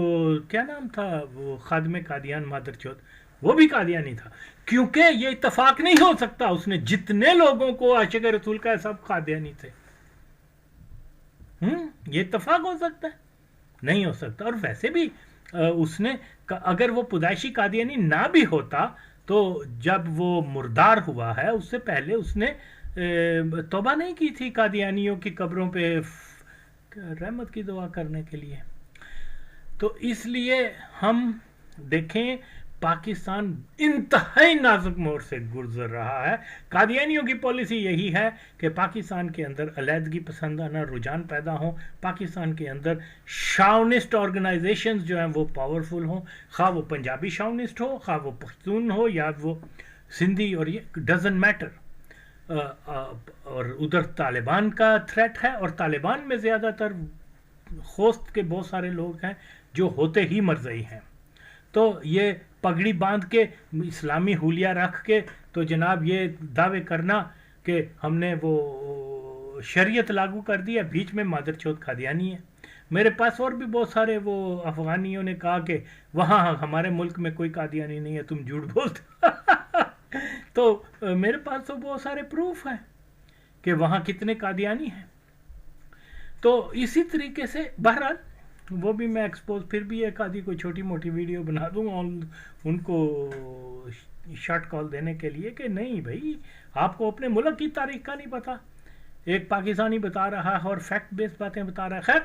کیا نام تھا وہ خادم قادیان مادر چوت، وہ بھی قادیانی تھا، کیونکہ یہ اتفاق نہیں ہو سکتا، اس نے جتنے لوگوں کو عاشق رسول کا سب قادیانی تھے، یہ اتفاق ہو سکتا ہے؟ نہیں ہو سکتا۔ اور ویسے بھی اس نے اگر وہ پیدائشی قادیانی نہ بھی ہوتا تو جب وہ مردار ہوا ہے اس سے پہلے اس نے توبہ نہیں کی تھی قادیانیوں کی قبروں پہ رحمت کی دعا کرنے کے لیے۔ تو اس لیے ہم دیکھیں پاکستان انتہائی نازک موڑ سے گزر رہا ہے۔ قادیانیوں کی پالیسی یہی ہے کہ پاکستان کے اندر علیحدگی پسندانہ رجحان پیدا ہوں، پاکستان کے اندر شاونسٹ آرگنائزیشنز جو ہیں وہ پاورفل ہوں، خواہ وہ پنجابی شاونسٹ ہو، خواہ وہ پختون ہو یا وہ سندھی، اور یہ ڈزنٹ میٹر۔ اور ادھر طالبان کا تھریٹ ہے، اور طالبان میں زیادہ تر خوست کے بہت سارے لوگ ہیں جو ہوتے ہی مرزئی ہیں۔ تو یہ پگڑی باندھ کے اسلامی حلیہ رکھ کے تو جناب یہ دعوے کرنا کہ ہم نے وہ شریعت لاگو کر دی ہے، بیچ میں مادر چوت قادیانی ہے۔ میرے پاس اور بھی بہت سارے وہ افغانیوں نے کہا کہ وہاں ہمارے ملک میں کوئی قادیانی نہیں ہے، تم جھوٹ بولتے تو میرے پاس تو بہت سارے پروف ہیں کہ وہاں کتنے قادیانی ہیں۔ تو اسی طریقے سے بہرحال وہ بھی میں ایکسپوز پھر بھی ایک آدھی کوئی چھوٹی موٹی ویڈیو بنا دوں گا ان کو شارٹ کال دینے کے لیے کہ نہیں بھائی آپ کو اپنے ملک کی تاریخ کا نہیں پتا، ایک پاکستانی بتا رہا ہے اور فیکٹ بیس باتیں بتا رہا ہے۔ خیر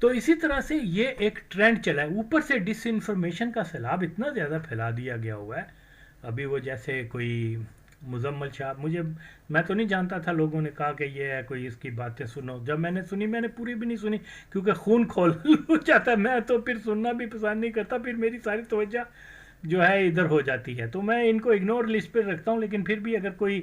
تو اسی طرح سے یہ ایک ٹرینڈ چلا ہے، اوپر سے ڈس انفارمیشن کا سیلاب اتنا زیادہ پھیلا دیا گیا ہوا ہے۔ ابھی وہ جیسے کوئی مزمل شاہ، میں تو نہیں جانتا تھا، لوگوں نے کہا کہ یہ ہے کوئی اس کی باتیں سنو، جب میں نے سنی میں نے پوری بھی نہیں سنی کیونکہ خون کھول جاتا ہے، میں تو پھر سننا بھی پسند نہیں کرتا، پھر میری ساری توجہ جو ہے ادھر ہو جاتی ہے، تو میں ان کو اگنور لسٹ پہ رکھتا ہوں۔ لیکن پھر بھی اگر کوئی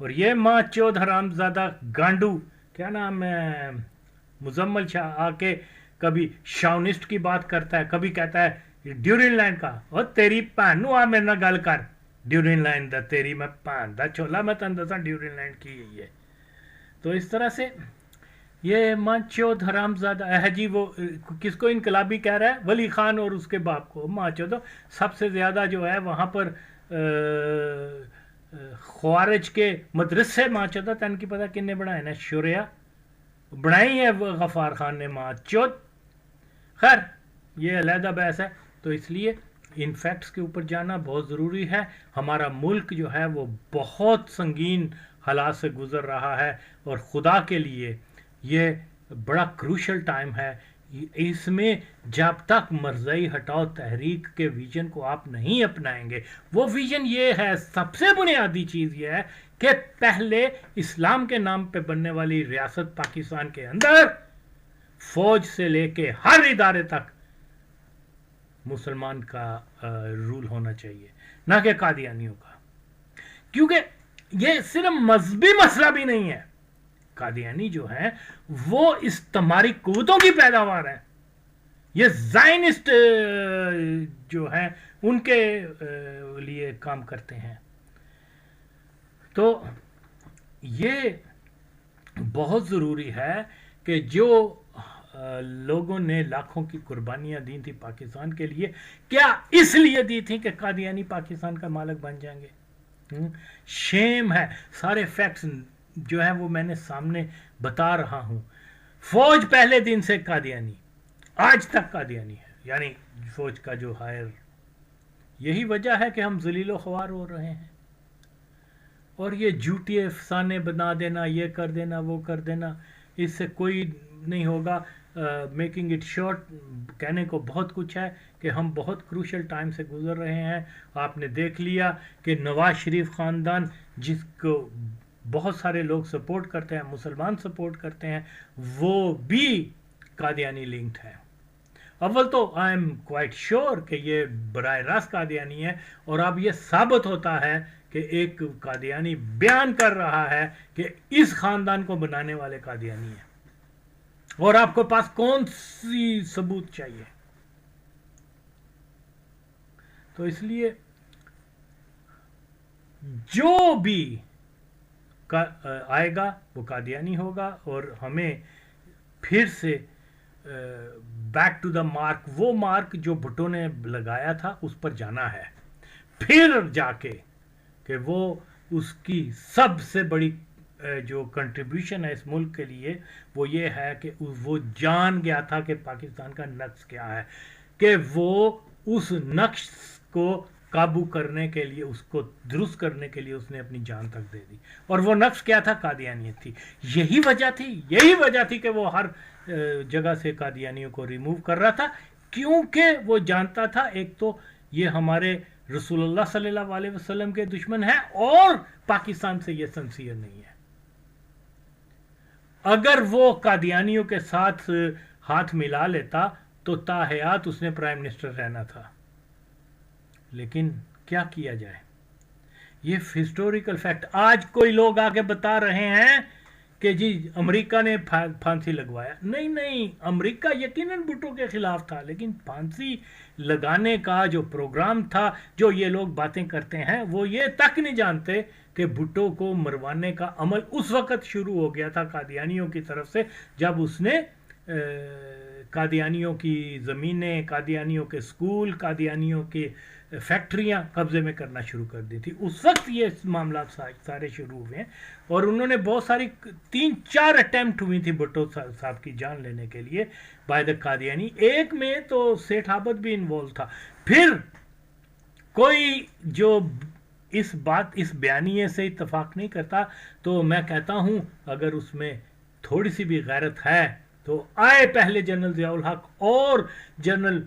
اور یہ ماں چود حرامزادہ گانڈو کیا نام ہے مزمل شاہ آ کے کبھی شاونسٹ کی بات کرتا ہے, کبھی کہتا ہے ڈیورین لائن کا, اور تیری بھن نو آ میرے نال گل کر ڈیورین لائن دا, تیری میں بھن دا چھولا میں تن دساں ڈیورین لائن کی ہوئی ہے. تو اس طرح سے یہ ماں چود حرامزادہ ہے جی. وہ کس کو انقلابی کہہ رہا ہے؟ ولی خان اور اس کے باپ کو ماں چود. سب سے زیادہ جو ہے وہاں پر خوارج کے مدرسے ماں چود تن کی پتہ کن نے بنائے نا, شوریا بنائی ہے غفار خان نے ماں چود. خیر یہ علیحدہ بحث ہے. تو اس لیے ان فیکٹس کے اوپر جانا بہت ضروری ہے. ہمارا ملک جو ہے وہ بہت سنگین حالات سے گزر رہا ہے, اور خدا کے لیے یہ بڑا کروشل ٹائم ہے. اس میں جب تک مرزائی ہٹاؤ تحریک کے ویژن کو آپ نہیں اپنائیں گے, وہ ویژن یہ ہے, سب سے بنیادی چیز یہ ہے کہ پہلے اسلام کے نام پہ بننے والی ریاست پاکستان کے اندر فوج سے لے کے ہر ادارے تک مسلمان کا رول ہونا چاہیے, نہ کہ قادیانیوں کا. کیونکہ یہ صرف مذہبی مسئلہ بھی نہیں ہے. قادیانی جو ہیں وہ استعماری قوتوں کی پیداوار ہیں. یہ زائنسٹ جو ہیں ان کے لیے کام کرتے ہیں. تو یہ بہت ضروری ہے کہ جو لوگوں نے لاکھوں کی قربانیاں دی تھی پاکستان کے لیے, کیا اس لیے دی تھی کہ قادیانی پاکستان کا مالک بن جائیں گے؟ شیم ہے. سارے فیکٹس جو ہیں وہ میں نے سامنے بتا رہا ہوں. فوج پہلے دن سے قادیانی, آج تک قادیانی ہے, یعنی فوج کا جو ہائر. یہی وجہ ہے کہ ہم ذلیل و خوار ہو رہے ہیں. اور یہ جھوٹے افسانے بنا دینا, یہ کر دینا, وہ کر دینا, اس سے کوئی نہیں ہوگا. میکنگ اٹ شارٹ, کہنے کو بہت کچھ ہے کہ ہم بہت کروشل ٹائم سے گزر رہے ہیں. آپ نے دیکھ لیا کہ نواز شریف خاندان جس کو بہت سارے لوگ سپورٹ کرتے ہیں, مسلمان سپورٹ کرتے ہیں, وہ بھی قادیانی لنکڈ ہے. اول تو آئی ایم کوائٹ شیور کہ یہ براہ راست قادیانی ہے, اور اب یہ ثابت ہوتا ہے کہ ایک قادیانی بیان کر رہا ہے کہ اس خاندان کو بنانے والے قادیانی ہیں. اور آپ کو پاس کون سی ثبوت چاہیے؟ تو اس لیے جو بھی آئے گا وہ قادیانی ہوگا, اور ہمیں پھر سے بیک ٹو دا مارک, وہ مارک جو بھٹو نے لگایا تھا اس پر جانا ہے. پھر جا کے کہ وہ اس کی سب سے بڑی جو کنٹریبیوشن ہے اس ملک کے لیے وہ یہ ہے کہ وہ جان گیا تھا کہ پاکستان کا نقش کیا ہے, کہ وہ اس نقش کو قابو کرنے کے لیے, اس کو درست کرنے کے لیے اس نے اپنی جان تک دے دی. اور وہ نقش کیا تھا؟ قادیانیت تھی. یہی وجہ تھی کہ وہ ہر جگہ سے قادیانیوں کو ریموو کر رہا تھا, کیونکہ وہ جانتا تھا ایک تو یہ ہمارے رسول اللہ صلی اللہ علیہ وسلم کے دشمن ہیں, اور پاکستان سے یہ سنسیئر نہیں ہے. اگر وہ قادیانیوں کے ساتھ ہاتھ ملا لیتا تو تا حیات اس نے پرائم منسٹر رہنا تھا. لیکن کیا کیا جائے, یہ ہسٹوریکل فیکٹ. آج کوئی لوگ آ کے بتا رہے ہیں کہ جی امریکہ نے پھانسی لگوایا. نہیں, امریکہ یقیناً بھٹو کے خلاف تھا, لیکن پھانسی لگانے کا جو پروگرام تھا, جو یہ لوگ باتیں کرتے ہیں, وہ یہ تک نہیں جانتے کہ بھٹو کو مروانے کا عمل اس وقت شروع ہو گیا تھا قادیانیوں کی طرف سے, جب اس نے قادیانیوں کی زمینیں, قادیانیوں کے سکول, قادیانیوں کی فیکٹریاں قبضے میں کرنا شروع کر دی تھی. اس وقت یہ معاملات سارے شروع ہوئے ہیں, اور انہوں نے بہت ساری 3-4 اٹیمپٹ ہوئی تھی بھٹو صاحب کی جان لینے کے لیے بائی دا قادیانی. ایک میں تو سیٹھ عابد بھی انوالو تھا. پھر کوئی جو اس بیانیے سے اتفاق نہیں کرتا, تو میں کہتا ہوں اگر اس میں تھوڑی سی بھی غیرت ہے تو آئے پہلے جنرل ضیاء الحق اور جنرل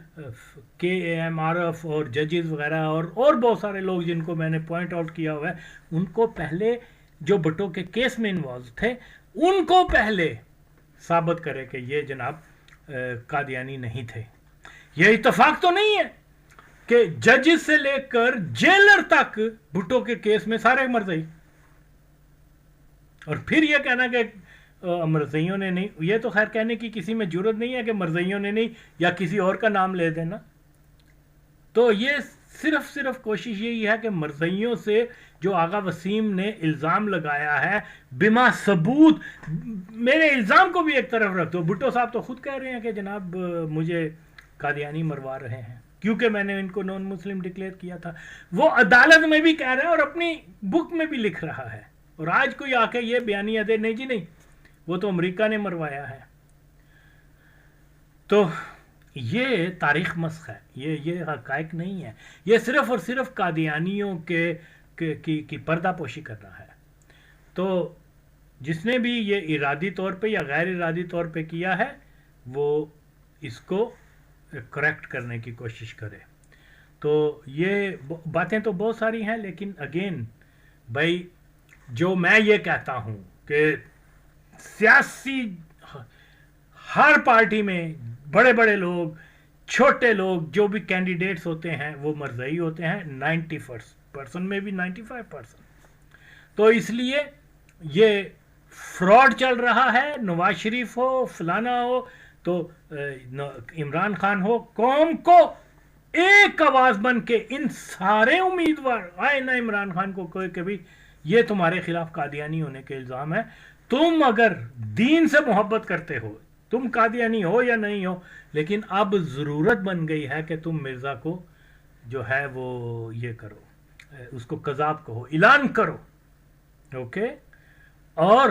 کے اے ایم عارف اور ججز وغیرہ اور بہت سارے لوگ جن کو میں نے پوائنٹ آؤٹ کیا ہوا ہے, ان کو پہلے جو بھٹو کے کیس میں انوالو تھے ان کو پہلے ثابت کرے کہ یہ جناب قادیانی نہیں تھے. یہ اتفاق تو نہیں ہے کہ ججز سے لے کر جیلر تک بھٹو کے کیس میں سارے مرزائی. اور پھر یہ کہنا کہ مرزائیوں نے نہیں، یہ تو خیر کہنے کی کسی میں جرت نہیں ہے کہ مرزائیوں نے نہیں، یا کسی اور کا نام لے دینا. تو یہ صرف کوشش یہی ہے کہ مرزائیوں سے جو آغا وسیم نے الزام لگایا ہے بما ثبوت، میرے الزام کو بھی ایک طرف رکھ دو. بھٹو صاحب تو خود کہہ رہے ہیں کہ جناب مجھے قادیانی مروا رہے ہیں کیونکہ میں نے ان کو نان مسلم ڈکلیئر کیا تھا. وہ عدالت میں بھی کہہ رہا ہے اور اپنی بک میں بھی لکھ رہا ہے. اور آج کوئی آ کے یہ بیانیہ دے نہیں جی نہیں وہ تو امریکہ نے مروایا ہے. تو یہ تاریخ مسخ ہے، یہ حقائق نہیں ہے. یہ صرف اور صرف قادیانیوں کی پردہ پوشی کرنا ہے. تو جس نے بھی یہ ارادی طور پہ یا غیر ارادی طور پہ کیا ہے وہ اس کو کریکٹ کرنے کی کوشش کرے. تو یہ باتیں تو بہت ساری ہیں، لیکن اگین بھائی جو میں یہ کہتا ہوں کہ سیاسی ہر پارٹی میں بڑے بڑے لوگ، چھوٹے لوگ جو بھی کینڈیڈیٹس ہوتے ہیں وہ مرزائی ہوتے ہیں 90% میں بھی 95%. تو اس لیے یہ فراڈ چل رہا ہے. نواز شریف ہو، فلانا ہو، تو عمران خان ہو، قوم کو ایک آواز بن کے ان سارے امیدوار آئے نہ عمران خان کو کوئی کبھی یہ تمہارے خلاف قادیانی ہونے کے الزام ہے. تم اگر دین سے محبت کرتے ہو، تم قادیانی ہو یا نہیں ہو، لیکن اب ضرورت بن گئی ہے کہ تم مرزا کو جو ہے وہ یہ کرو، اس کو قذاب کہو، اعلان کرو. اوکے. اور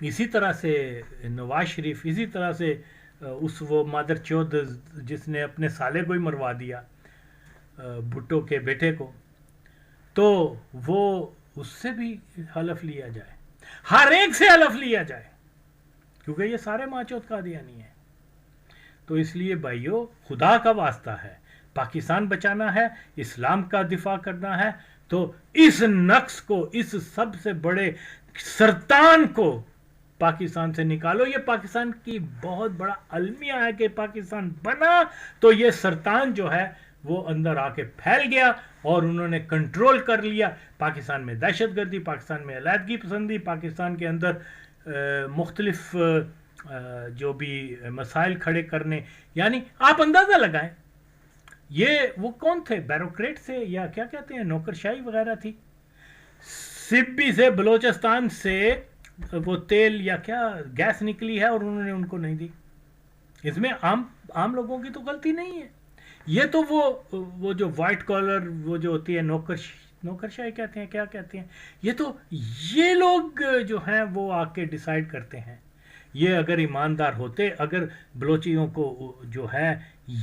اسی طرح سے نواز شریف، اسی طرح سے اس وہ مادر چودھ جس نے اپنے سالے کو ہی مروا دیا، بھٹو کے بیٹے کو، تو وہ اس سے بھی حلف لیا جائے، ہر ایک سے حلف لیا جائے، کیونکہ یہ سارے ماچوت قادیانی ہیں. تو اس لیے بھائیو خدا کا واسطہ ہے، پاکستان بچانا ہے، اسلام کا دفاع کرنا ہے، تو اس نقص کو، اس سب سے بڑے سرطان کو پاکستان سے نکالو. یہ پاکستان کی بہت بڑا المیہ ہے کہ پاکستان بنا تو یہ سرطان جو ہے وہ اندر آ کے پھیل گیا اور انہوں نے کنٹرول کر لیا. پاکستان میں دہشت گردی، پاکستان میں علیحدگی پسندی، پاکستان کے اندر مختلف جو بھی مسائل کھڑے کرنے، یعنی آپ اندازہ لگائیں یہ وہ کون تھے، بیروکریٹ سے یا کیا کہتے ہیں، نوکرشاہی وغیرہ تھی. سبی سے، بلوچستان سے وہ تیل یا کیا گیس نکلی ہے اور انہوں نے ان کو نہیں دی. اس میں عام لوگوں کی تو غلطی نہیں ہے. یہ تو وہ جو وائٹ کالر وہ جو ہوتی ہے نوکرشاہی کہتے ہیں، کیا کہتے ہیں، یہ تو یہ لوگ جو ہیں وہ آ کے ڈیسائیڈ کرتے ہیں. یہ اگر ایماندار ہوتے، اگر بلوچیوں کو جو ہے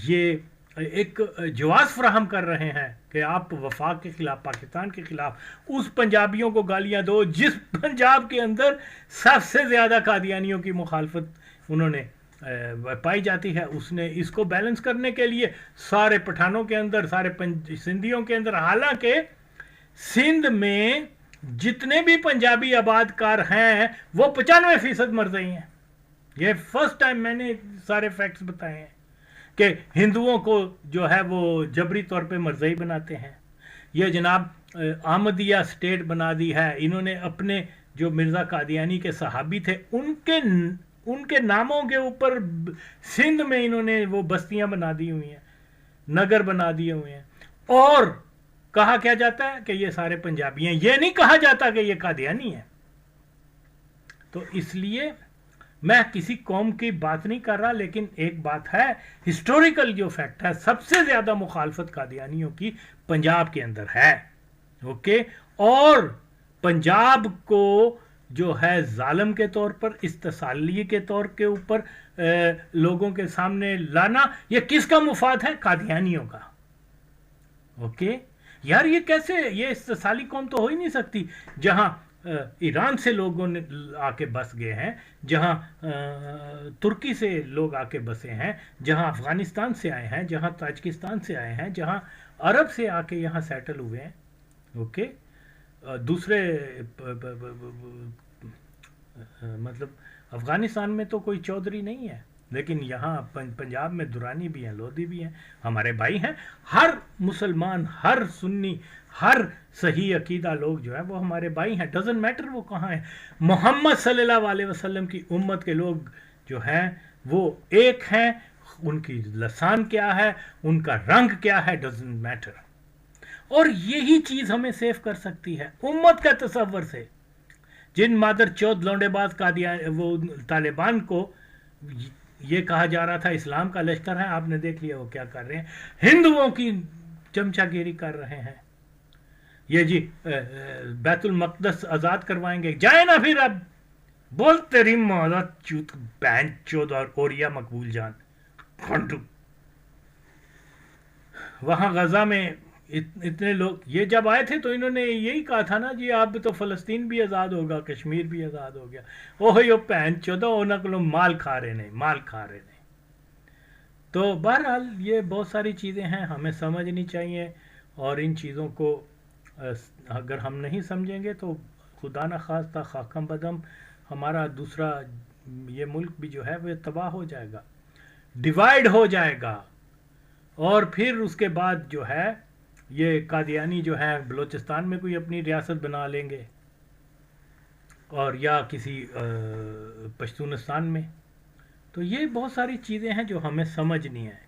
یہ ایک جواز فراہم کر رہے ہیں کہ آپ وفاق کے خلاف، پاکستان کے خلاف، اس پنجابیوں کو گالیاں دو جس پنجاب کے اندر سب سے زیادہ قادیانیوں کی مخالفت انہوں نے پائی جاتی ہے، اس نے اس کو بیلنس کرنے کے لیے سارے پٹھانوں کے اندر، سارے سندھیوں کے اندر، حالانکہ سندھ میں جتنے بھی پنجابی آباد کار ہیں وہ 95% مرزائی ہیں. یہ فرسٹ ٹائم میں نے سارے فیکٹس بتائے ہیں کہ ہندوؤں کو جو ہے وہ جبری طور پہ مرزائی بناتے ہیں. یہ جناب احمدیہ سٹیٹ بنا دی ہے انہوں نے. اپنے جو مرزا قادیانی کے صحابی تھے ان کے ناموں کے اوپر سندھ میں انہوں نے وہ بستیاں بنا دی ہوئی ہیں، نگر بنا دیے ہوئے ہیں، اور کہا کیا جاتا ہے کہ یہ سارے پنجابی ہیں. یہ نہیں کہا جاتا کہ یہ قادیانی ہیں. تو اس لیے میں کسی قوم کی بات نہیں کر رہا، لیکن ایک بات ہے، ہسٹوریکل جو فیکٹ ہے، سب سے زیادہ مخالفت قادیانیوں کی پنجاب کے اندر ہے. اوکے. اور پنجاب کو جو ہے ظالم کے طور پر، استثالی کے طور کے اوپر لوگوں کے سامنے لانا، یہ کس کا مفاد ہے؟ قادیانیوں کا. اوکے. یار یہ کیسے، یہ استثالی قوم تو ہو ہی نہیں سکتی جہاں ایران سے لوگوں نے آ کے بس گئے ہیں، جہاں ترکی سے لوگ آ کے بسے ہیں، جہاں افغانستان سے آئے ہیں، جہاں تاجکستان سے آئے ہیں، جہاں عرب سے آ کے یہاں سیٹل ہوئے ہیں. اوکے. دوسرے مطلب افغانستان میں تو کوئی چودھری نہیں ہے، لیکن یہاں پنجاب میں درانی بھی ہیں، لودھی بھی ہیں، ہمارے بھائی ہیں. ہر مسلمان، ہر سنی، ہر صحیح عقیدہ لوگ جو ہیں وہ ہمارے بھائی ہیں. ڈزنٹ میٹر وہ کہاں ہیں. محمد صلی اللہ علیہ وسلم کی امت کے لوگ جو ہیں وہ ایک ہیں. ان کی لسان کیا ہے، ان کا رنگ کیا ہے، ڈزنٹ میٹر. اور یہی چیز ہمیں سیف کر سکتی ہے امت کا تصور سے. جن مادر چود لونڈے باز وہ طالبان کو یہ کہا جا رہا تھا اسلام کا لشکر ہے، آپ نے دیکھ لیا وہ کیا کر رہے ہیں. ہندوؤں کی چمچا گیری کر رہے ہیں. یہ جی بیت المقدس آزاد کروائیں گے، جائے نا پھر. اب بولتے رہی مولا چوت بہن چود اور اوریا مقبول جان. وہاں غزہ میں اتنے لوگ یہ جب آئے تھے تو انہوں نے یہی کہا تھا نا جی اب تو فلسطین بھی آزاد ہوگا، کشمیر بھی آزاد ہو گیا. اوہ پہن چودہ انہوں کو مال کھا رہے نے. تو بہرحال یہ بہت ساری چیزیں ہیں ہمیں سمجھنی چاہیے، اور ان چیزوں کو اگر ہم نہیں سمجھیں گے تو خدا نہ خواستہ خاکم بدم ہمارا دوسرا یہ ملک بھی جو ہے وہ تباہ ہو جائے گا، ڈیوائیڈ ہو جائے گا. اور پھر اس کے بعد جو ہے یہ قادیانی جو ہے بلوچستان میں کوئی اپنی ریاست بنا لیں گے، اور یا کسی پشتونستان میں. تو یہ بہت ساری چیزیں ہیں جو ہمیں سمجھنی ہیں.